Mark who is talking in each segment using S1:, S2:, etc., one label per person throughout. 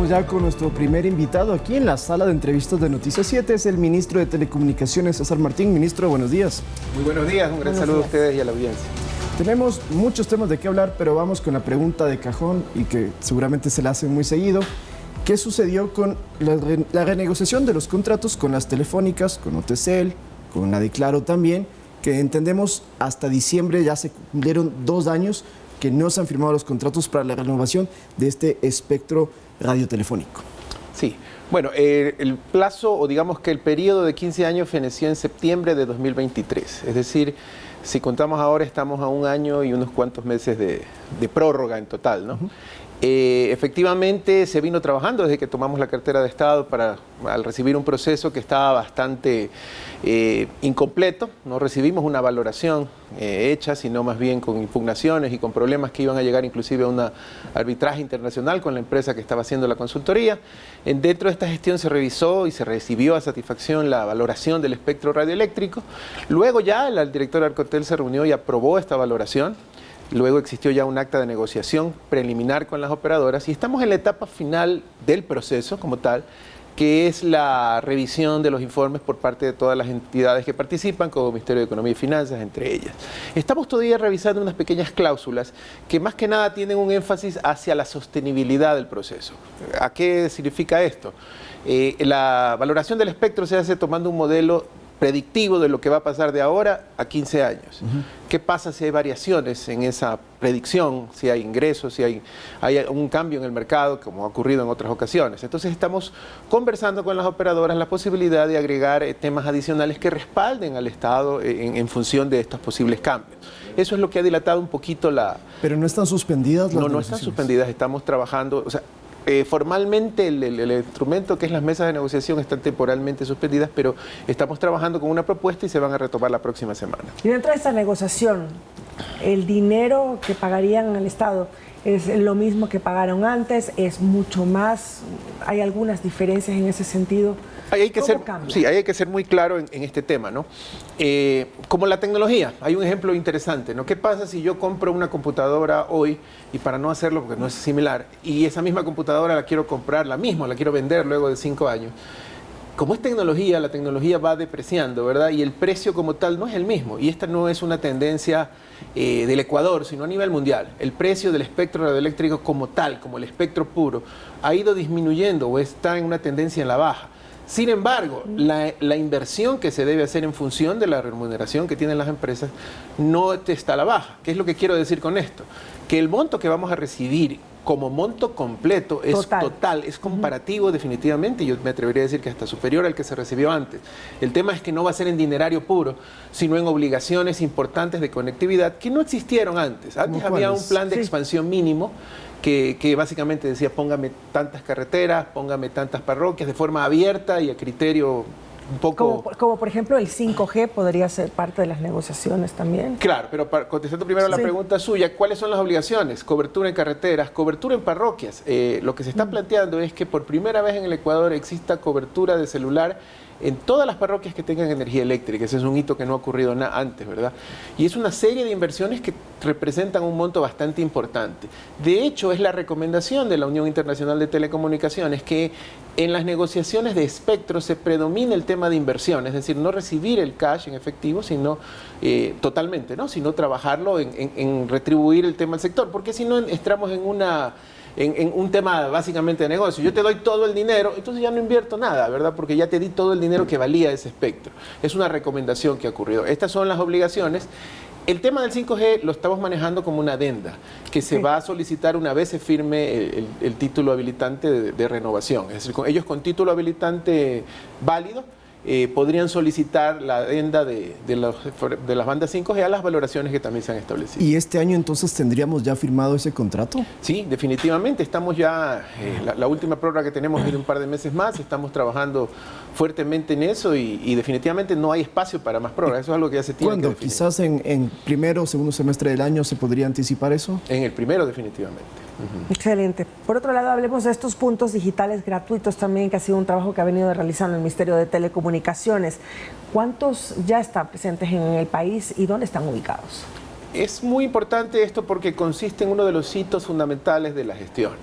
S1: estamos ya con nuestro primer invitado aquí en la sala de entrevistas de Noticias 7. Es el ministro de Telecomunicaciones, César Martín. Ministro, buenos días.
S2: Muy buenos días, un gran saludo a ustedes y a la audiencia.
S1: Tenemos muchos temas de qué hablar, pero vamos con la pregunta de cajón y que seguramente se la hacen muy seguido. ¿Qué sucedió con la renegociación de los contratos con las telefónicas, con Otecel, con la de Claro también, que entendemos hasta diciembre ya se cumplieron 2 años que no se han firmado los contratos para la renovación de este espectro radiotelefónico?
S2: Sí, bueno, el plazo, o digamos que el periodo de 15 años feneció en septiembre de 2023. Es decir, si contamos ahora, estamos a 1 año y unos cuantos meses de prórroga en total, ¿no? Efectivamente, se vino trabajando desde que tomamos la cartera de Estado al recibir un proceso que estaba bastante incompleto. No recibimos una valoración hecha, sino más bien con impugnaciones y con problemas que iban a llegar inclusive a un arbitraje internacional con la empresa que estaba haciendo la consultoría. Dentro de esta gestión se revisó y se recibió a satisfacción la valoración del espectro radioeléctrico. Luego ya el director Arcotel se reunió y aprobó esta valoración. Luego existió ya un acta de negociación preliminar con las operadoras y estamos en la etapa final del proceso como tal, que es la revisión de los informes por parte de todas las entidades que participan, como el Ministerio de Economía y Finanzas, entre ellas. Estamos todavía revisando unas pequeñas cláusulas que más que nada tienen un énfasis hacia la sostenibilidad del proceso. ¿A qué significa esto? La valoración del espectro se hace tomando un modelo predictivo de lo que va a pasar de ahora a 15 años. ¿Qué pasa si hay variaciones en esa predicción, si hay ingresos, si hay un cambio en el mercado, como ha ocurrido en otras ocasiones? Entonces estamos conversando con las operadoras la posibilidad de agregar temas adicionales que respalden al Estado en función de estos posibles cambios. Eso es lo que ha dilatado un poquito la...
S1: ¿Pero no están suspendidas las
S2: No, no están suspendidas, estamos trabajando... O sea, formalmente el instrumento que es las mesas de negociación están temporalmente suspendidas, pero estamos trabajando con una propuesta y se van a retomar la próxima semana.
S3: Y dentro de esta negociación, ¿el dinero que pagarían al Estado es lo mismo que pagaron antes? ¿Es mucho más? ¿Hay algunas diferencias en ese sentido?
S2: Hay que ser muy claro en este tema, ¿no? Como la tecnología, hay un ejemplo interesante, ¿no? ¿Qué pasa si yo compro una computadora hoy, y para no hacerlo porque no es similar, y esa misma computadora la quiero comprar, la quiero vender luego de 5 años? Como es tecnología, la tecnología va depreciando, ¿verdad? Y el precio como tal no es el mismo. Y esta no es una tendencia del Ecuador, sino a nivel mundial. El precio del espectro radioeléctrico como tal, como el espectro puro, ha ido disminuyendo o está en una tendencia en la baja. Sin embargo, la inversión que se debe hacer en función de la remuneración que tienen las empresas no está a la baja. ¿Qué es lo que quiero decir con esto? Que el monto que vamos a recibir como monto completo es total, es comparativo definitivamente, yo me atrevería a decir que hasta superior al que se recibió antes. El tema es que no va a ser en dinerario puro, sino en obligaciones importantes de conectividad que no existieron antes. Antes había un plan de expansión mínimo que básicamente decía póngame tantas carreteras, póngame tantas parroquias de forma abierta y a criterio un poco...
S3: Como por ejemplo el 5G podría ser parte de las negociaciones también.
S2: Claro, pero contestando primero la pregunta suya, ¿cuáles son las obligaciones? Cobertura en carreteras, cobertura en parroquias. Lo que se está planteando es que por primera vez en el Ecuador exista cobertura de celular en todas las parroquias que tengan energía eléctrica. Ese es un hito que no ha ocurrido antes, ¿verdad? Y es una serie de inversiones que representan un monto bastante importante. De hecho, es la recomendación de la Unión Internacional de Telecomunicaciones que en las negociaciones de espectro se predomina el tema de inversión, es decir, no recibir el cash en efectivo, sino totalmente, ¿no? Sino trabajarlo en retribuir el tema al sector, porque si no entramos en un tema básicamente de negocio. Yo te doy todo el dinero, entonces ya no invierto nada, ¿verdad? Porque ya te di todo el dinero que valía ese espectro. Es una recomendación que ha ocurrido. Estas son las obligaciones. El tema del 5G lo estamos manejando como una adenda que se va a solicitar una vez se firme el título habilitante de renovación. Es decir, ellos con título habilitante válido podrían solicitar la adenda de las bandas 5G a las valoraciones que también se han establecido.
S1: ¿Y este año entonces tendríamos ya firmado ese contrato?
S2: Sí, definitivamente. Estamos ya, la última prórroga que tenemos es de un par de meses más, estamos trabajando fuertemente en eso y definitivamente no hay espacio para más prórrogas. Eso es algo que ya se tiene que definir.
S1: ¿Quizás en primero o segundo semestre del año se podría anticipar eso?
S2: En el primero, definitivamente.
S3: Excelente. Por otro lado, hablemos de estos puntos digitales gratuitos también, que ha sido un trabajo que ha venido realizando el Ministerio de Telecomunicaciones. ¿Cuántos ya están presentes en el país y dónde están ubicados?
S2: Es muy importante esto porque consiste en uno de los hitos fundamentales de la gestión.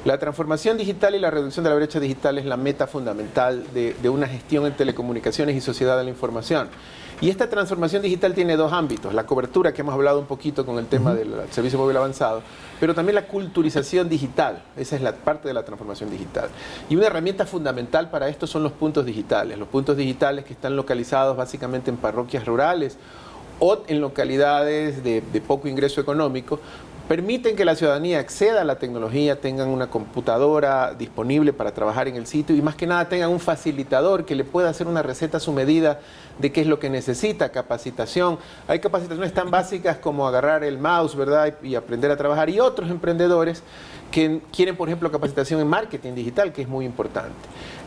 S2: La transformación digital y la reducción de la brecha digital es la meta fundamental de una gestión en telecomunicaciones y sociedad de la información. Y esta transformación digital tiene dos ámbitos: la cobertura, que hemos hablado un poquito con el tema del servicio móvil avanzado, pero también la culturización digital. Esa es la parte de la transformación digital. Y una herramienta fundamental para esto son los puntos digitales. Los puntos digitales que están localizados básicamente en parroquias rurales o en localidades de poco ingreso económico, permiten que la ciudadanía acceda a la tecnología, tengan una computadora disponible para trabajar en el sitio y más que nada tengan un facilitador que le pueda hacer una receta a su medida de qué es lo que necesita, capacitación. Hay capacitaciones tan básicas como agarrar el mouse, ¿verdad? Y aprender a trabajar, y otros emprendedores que quieren, por ejemplo, capacitación en marketing digital, que es muy importante.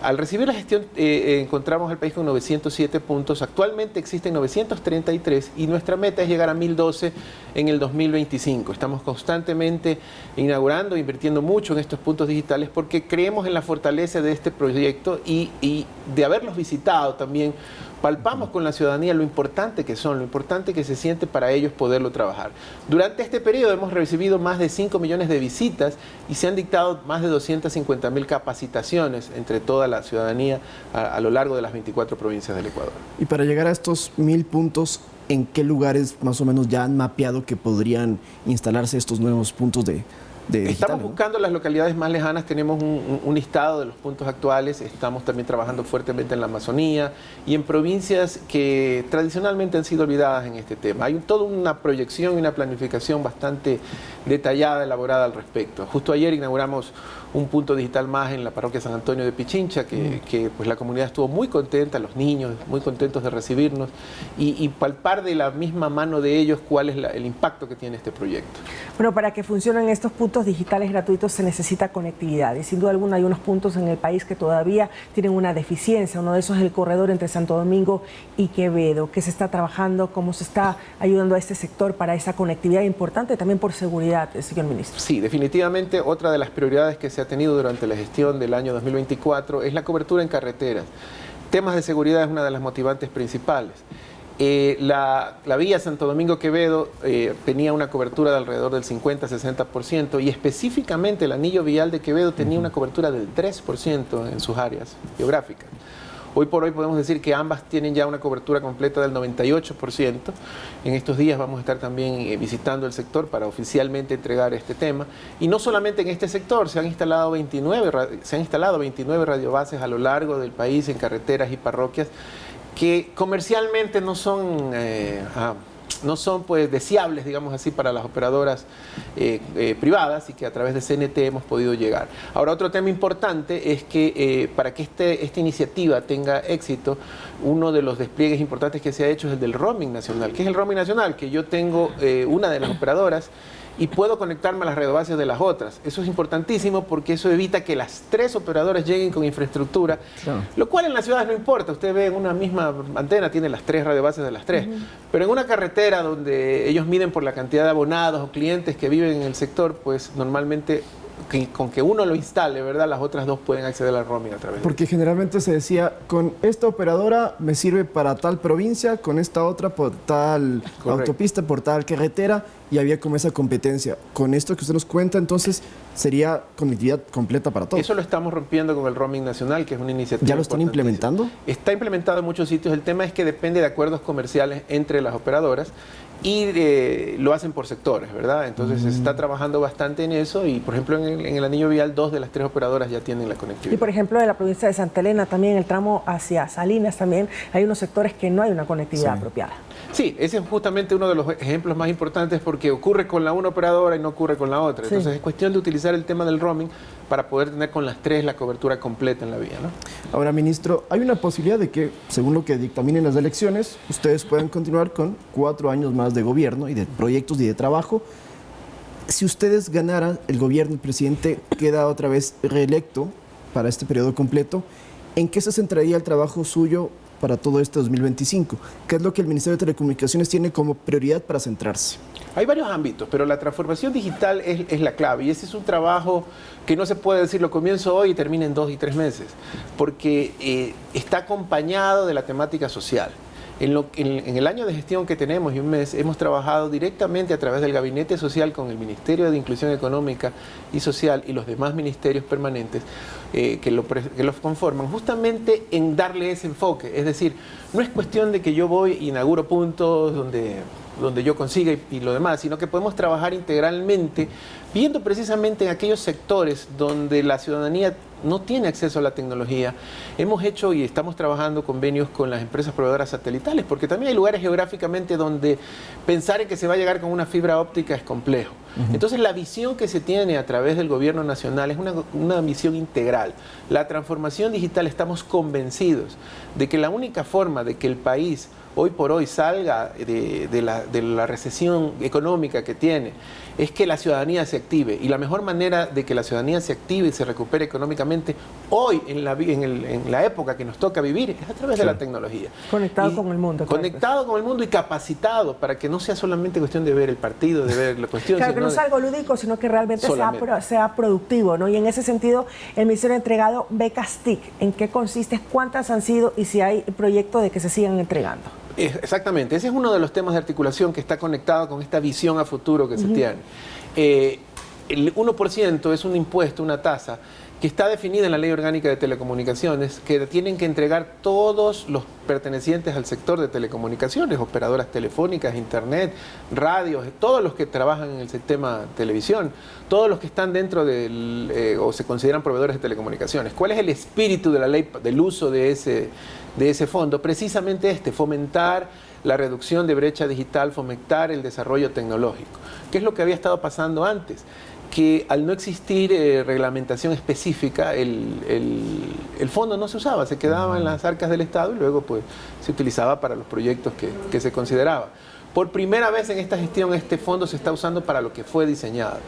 S2: Al recibir la gestión, encontramos al país con 907 puntos. Actualmente existen 933 y nuestra meta es llegar a 1012 en el 2025. Estamos constantemente inaugurando, invirtiendo mucho en estos puntos digitales porque creemos en la fortaleza de este proyecto y de haberlos visitado también palpamos con la ciudadanía lo importante que son, lo importante que se siente para ellos poderlo trabajar. Durante este periodo hemos recibido más de 5 millones de visitas y se han dictado más de 250.000 capacitaciones entre toda la ciudadanía a lo largo de las 24 provincias del Ecuador.
S1: Y para llegar a estos 1000 puntos, ¿en qué lugares más o menos ya han mapeado que podrían instalarse estos nuevos puntos de
S2: Estamos
S1: digital, ¿no?
S2: buscando las localidades más lejanas, tenemos un listado de los puntos actuales, estamos también trabajando fuertemente en la Amazonía y en provincias que tradicionalmente han sido olvidadas en este tema. Hay toda una proyección y una planificación bastante detallada, elaborada al respecto. Justo ayer inauguramos un punto digital más en la parroquia San Antonio de Pichincha, que pues la comunidad estuvo muy contenta, los niños muy contentos de recibirnos y palpar de la misma mano de ellos cuál es el impacto que tiene este proyecto.
S3: Bueno, para que funcionen estos puntos digitales gratuitos se necesita conectividad y sin duda alguna hay unos puntos en el país que todavía tienen una deficiencia. Uno de esos es el corredor entre Santo Domingo y Quevedo. ¿Qué se está trabajando? ¿Cómo se está ayudando a este sector para esa conectividad importante también por seguridad, señor ministro?
S2: Sí, definitivamente otra de las prioridades que se ha tenido durante la gestión del año 2024 es la cobertura en carreteras. Temas de seguridad es una de las motivantes principales. La vía Santo Domingo-Quevedo tenía una cobertura de alrededor del 50-60% y específicamente el anillo vial de Quevedo tenía una cobertura del 3% en sus áreas geográficas. Hoy por hoy podemos decir que ambas tienen ya una cobertura completa del 98%. En estos días vamos a estar también visitando el sector para oficialmente entregar este tema. Y no solamente en este sector, se han instalado 29 radiobases a lo largo del país en carreteras y parroquias que comercialmente no son pues deseables, digamos así, para las operadoras privadas y que a través de CNT hemos podido llegar. Ahora, otro tema importante es que para que esta iniciativa tenga éxito, uno de los despliegues importantes que se ha hecho es el del roaming nacional. ¿Qué es el roaming nacional? Que yo tengo una de las operadoras y puedo conectarme a las radiobases de las otras. Eso es importantísimo porque eso evita que las tres operadoras lleguen con infraestructura, claro, lo cual en las ciudades no importa. Usted ve en una misma antena, tiene las tres radiobases de las tres. Pero en una carretera donde ellos miden por la cantidad de abonados o clientes que viven en el sector, pues normalmente con que uno lo instale, ¿verdad? Las otras dos pueden acceder al roaming a través de
S1: Porque generalmente se decía, con esta operadora me sirve para tal provincia, con esta otra por tal autopista, por tal carretera, y había como esa competencia. Con esto que usted nos cuenta, entonces, sería conectividad completa para todos.
S2: Eso lo estamos rompiendo con el roaming nacional, que es una iniciativa.
S1: ¿Ya lo están implementando?
S2: Está implementado en muchos sitios. El tema es que depende de acuerdos comerciales entre las operadoras y lo hacen por sectores, ¿verdad? Entonces se está trabajando bastante en eso y, por ejemplo, en el anillo vial, 2 de las 3 operadoras ya tienen la conectividad.
S3: Y, por ejemplo, en la provincia de Santa Elena, también el tramo hacia Salinas, también hay unos sectores que no hay una conectividad apropiada.
S2: Sí, ese es justamente uno de los ejemplos más importantes porque ocurre con la una operadora y no ocurre con la otra. Entonces es cuestión de utilizar el tema del roaming para poder tener con las tres la cobertura completa en la vía, ¿no?
S1: Ahora, ministro, hay una posibilidad de que, según lo que dictaminen las elecciones, ustedes puedan continuar con 4 años más de gobierno y de proyectos y de trabajo. Si ustedes ganaran el gobierno, el presidente queda otra vez reelecto para este periodo completo, ¿en qué se centraría el trabajo suyo para todo este 2025? ¿Qué es lo que el Ministerio de Telecomunicaciones tiene como prioridad para centrarse?
S2: Hay varios ámbitos, pero la transformación digital es la clave y ese es un trabajo que no se puede decir lo comienzo hoy y termina en 2 y 3 meses, porque está acompañado de la temática social. En el año de gestión que tenemos y un mes, hemos trabajado directamente a través del Gabinete Social con el Ministerio de Inclusión Económica y Social y los demás ministerios permanentes que los conforman, justamente en darle ese enfoque. Es decir, no es cuestión de que yo voy e inauguro puntos donde yo consiga y lo demás, sino que podemos trabajar integralmente, viendo precisamente en aquellos sectores donde la ciudadanía no tiene acceso a la tecnología. Hemos hecho y estamos trabajando convenios con las empresas proveedoras satelitales, porque también hay lugares geográficamente donde pensar en que se va a llegar con una fibra óptica es complejo. Entonces la visión que se tiene a través del gobierno nacional es una visión integral. La transformación digital, estamos convencidos de que la única forma de que el país hoy por hoy salga de la recesión económica que tiene es que la ciudadanía se active, y la mejor manera de que la ciudadanía se active y se recupere económicamente hoy en la época que nos toca vivir es a través de la tecnología.
S3: Conectado con el mundo.
S2: Conectado con el mundo y capacitado para que no sea solamente cuestión de ver el partido, de ver la cuestión.
S3: Claro, que no sea algo lúdico, sino que realmente sea productivo, ¿no? Y en ese sentido, el Ministerio ha entregado becas TIC. ¿En qué consiste? ¿Cuántas han sido? Y si hay proyecto de que se sigan entregando.
S2: Exactamente, ese es uno de los temas de articulación que está conectado con esta visión a futuro que se tiene. El 1% es un impuesto, una tasa, que está definida en la Ley Orgánica de Telecomunicaciones, que tienen que entregar todos los pertenecientes al sector de telecomunicaciones, operadoras telefónicas, internet, radios, todos los que trabajan en el sistema televisión, todos los que están dentro o se consideran proveedores de telecomunicaciones. ¿Cuál es el espíritu de la ley del uso de ese fondo? Precisamente fomentar la reducción de brecha digital, fomentar el desarrollo tecnológico. ¿Qué es lo que había estado pasando antes? Que al no existir reglamentación específica, el fondo no se usaba, se quedaba en las arcas del Estado y luego pues se utilizaba para los proyectos que se consideraba. Por primera vez en esta gestión, este fondo se está usando para lo que fue diseñado,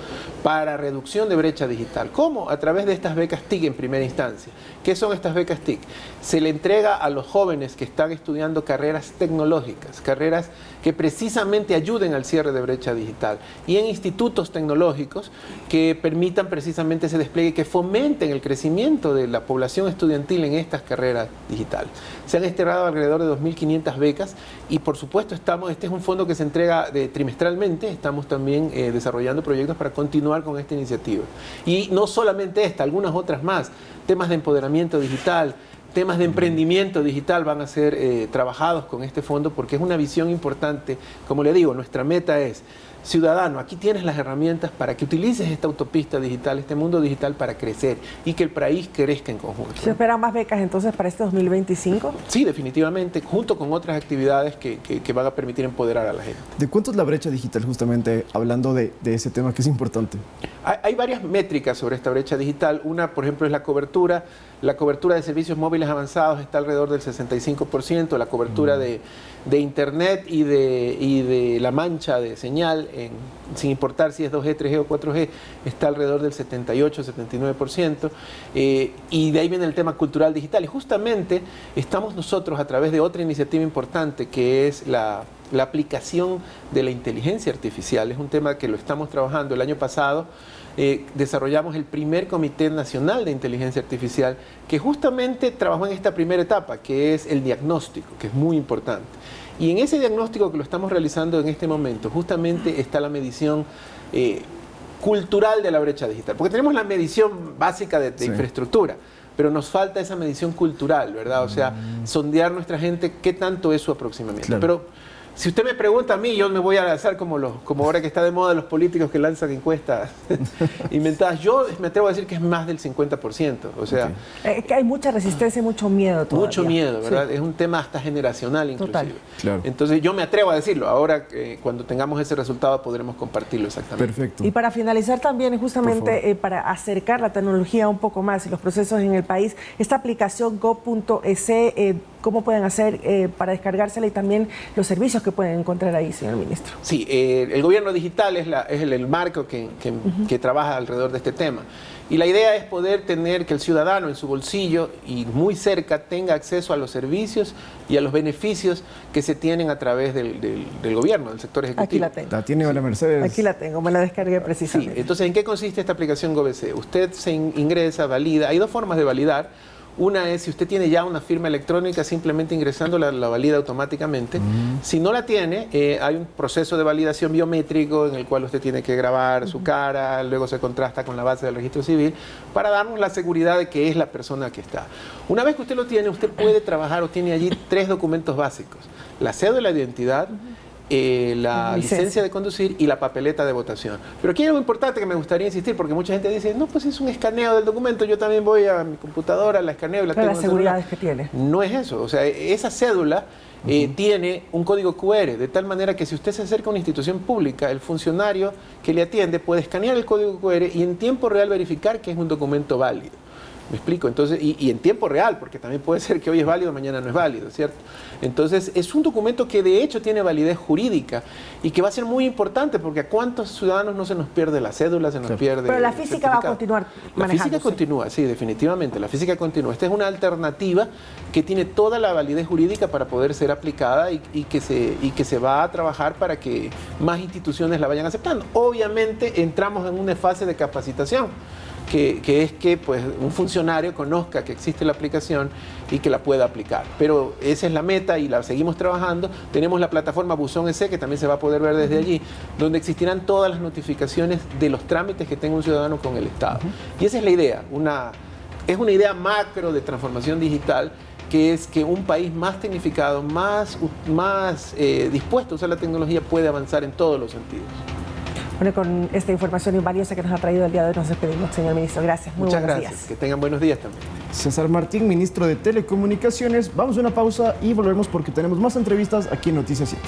S2: para reducción de brecha digital. ¿Cómo? A través de estas becas TIC en primera instancia. ¿Qué son estas becas TIC? Se le entrega a los jóvenes que están estudiando carreras tecnológicas, carreras que precisamente ayuden al cierre de brecha digital, y en institutos tecnológicos que permitan precisamente ese despliegue, que fomenten el crecimiento de la población estudiantil en estas carreras digitales. Se han entregado alrededor de 2.500 becas y por supuesto este es un fondo que se entrega trimestralmente. Estamos también desarrollando proyectos para continuar con esta iniciativa. Y no solamente algunas otras más, temas de empoderamiento digital, temas de emprendimiento digital van a ser trabajados con este fondo, porque es una visión importante. Como le digo, nuestra meta es: ciudadano, aquí tienes las herramientas para que utilices esta autopista digital, este mundo digital, para crecer y que el país crezca en conjunto.
S3: ¿Se esperan más becas entonces para este 2025?
S2: Sí, definitivamente, junto con otras actividades que van a permitir empoderar a la gente.
S1: ¿De cuánto es la brecha digital, justamente hablando de ese tema que es importante?
S2: Hay varias métricas sobre esta brecha digital. Una, por ejemplo, es la cobertura. La cobertura de servicios móviles avanzados está alrededor del 65%, la cobertura de internet y de la mancha de señal, sin importar si es 2G, 3G o 4G, está alrededor del 78-79%, y de ahí viene el tema cultural digital. Y justamente estamos nosotros, a través de otra iniciativa importante, que es la aplicación de la inteligencia artificial. Es un tema que lo estamos trabajando. El año pasado desarrollamos el primer Comité Nacional de Inteligencia Artificial, que justamente trabajó en esta primera etapa, que es el diagnóstico, que es muy importante. Y en ese diagnóstico que lo estamos realizando en este momento, justamente está la medición cultural de la brecha digital. Porque tenemos la medición básica de infraestructura, pero nos falta esa medición cultural, ¿verdad? O sea, sondear nuestra gente qué tanto es su aproximamiento. Claro. Pero si usted me pregunta a mí, yo me voy a lanzar como ahora que está de moda los políticos que lanzan encuestas inventadas. Yo me atrevo a decir que es más del 50%. O sea,
S3: que hay mucha resistencia y mucho miedo todavía.
S2: Mucho miedo, ¿verdad? Sí. Es un tema hasta generacional inclusive.
S3: Total.
S1: Claro.
S2: Entonces yo me atrevo a decirlo. Ahora cuando tengamos ese resultado podremos compartirlo exactamente.
S1: Perfecto.
S3: Y para finalizar también, justamente para acercar la tecnología un poco más y los procesos en el país, esta aplicación go.es, ¿cómo pueden hacer para descargársela y también los servicios que pueden encontrar ahí, señor ministro?
S2: Sí, el gobierno digital es el marco que trabaja alrededor de este tema. Y la idea es poder tener que el ciudadano en su bolsillo y muy cerca tenga acceso a los servicios y a los beneficios que se tienen a través del gobierno, del sector ejecutivo.
S3: Aquí la tengo.
S1: ¿La tiene la Mercedes?
S3: Aquí la tengo, me la descargué precisamente.
S2: Sí, entonces, ¿en qué consiste esta aplicación GoBC? Usted se ingresa, valida. Hay dos formas de validar. Una es, si usted tiene ya una firma electrónica, simplemente ingresando la valida automáticamente. Si no la tiene, hay un proceso de validación biométrico en el cual usted tiene que grabar su cara, luego se contrasta con la base del registro civil para darnos la seguridad de que es la persona que está. Una vez que usted lo tiene, usted puede trabajar o tiene allí 3 documentos básicos: la cédula de identidad, la licencia de conducir y la papeleta de votación. Pero aquí hay algo importante que me gustaría insistir, porque mucha gente dice, no, pues es un escaneo del documento, yo también voy a mi computadora, la escaneo y la tengo.
S3: Las seguridades que tiene.
S2: No es eso, o sea, esa cédula tiene un código QR, de tal manera que si usted se acerca a una institución pública, el funcionario que le atiende puede escanear el código QR y en tiempo real verificar que es un documento válido. ¿Me explico? Entonces, y en tiempo real, porque también puede ser que hoy es válido, mañana no es válido, ¿cierto? Entonces, es un documento que de hecho tiene validez jurídica y que va a ser muy importante, porque a cuántos ciudadanos no se nos pierde la cédula, se nos pierde.
S3: Pero la física va a continuar manejándose.
S2: La física continúa, sí, definitivamente, la física continúa. Esta es una alternativa que tiene toda la validez jurídica para poder ser aplicada y que se va a trabajar para que más instituciones la vayan aceptando. Obviamente, entramos en una fase de capacitación. Que es que pues, un funcionario conozca que existe la aplicación y que la pueda aplicar. Pero esa es la meta y la seguimos trabajando. Tenemos la plataforma Buzón EC, que también se va a poder ver desde allí, donde existirán todas las notificaciones de los trámites que tenga un ciudadano con el Estado. Y esa es la idea, es una idea macro de transformación digital, que es que un país más tecnificado, más dispuesto a usar la tecnología, puede avanzar en todos los sentidos.
S3: Bueno, con esta información valiosa que nos ha traído el día de hoy, nos despedimos, señor ministro. Gracias.
S2: Muchas gracias. Que tengan buenos días también.
S1: César Martín, ministro de Telecomunicaciones. Vamos a una pausa y volvemos porque tenemos más entrevistas aquí en Noticias 7.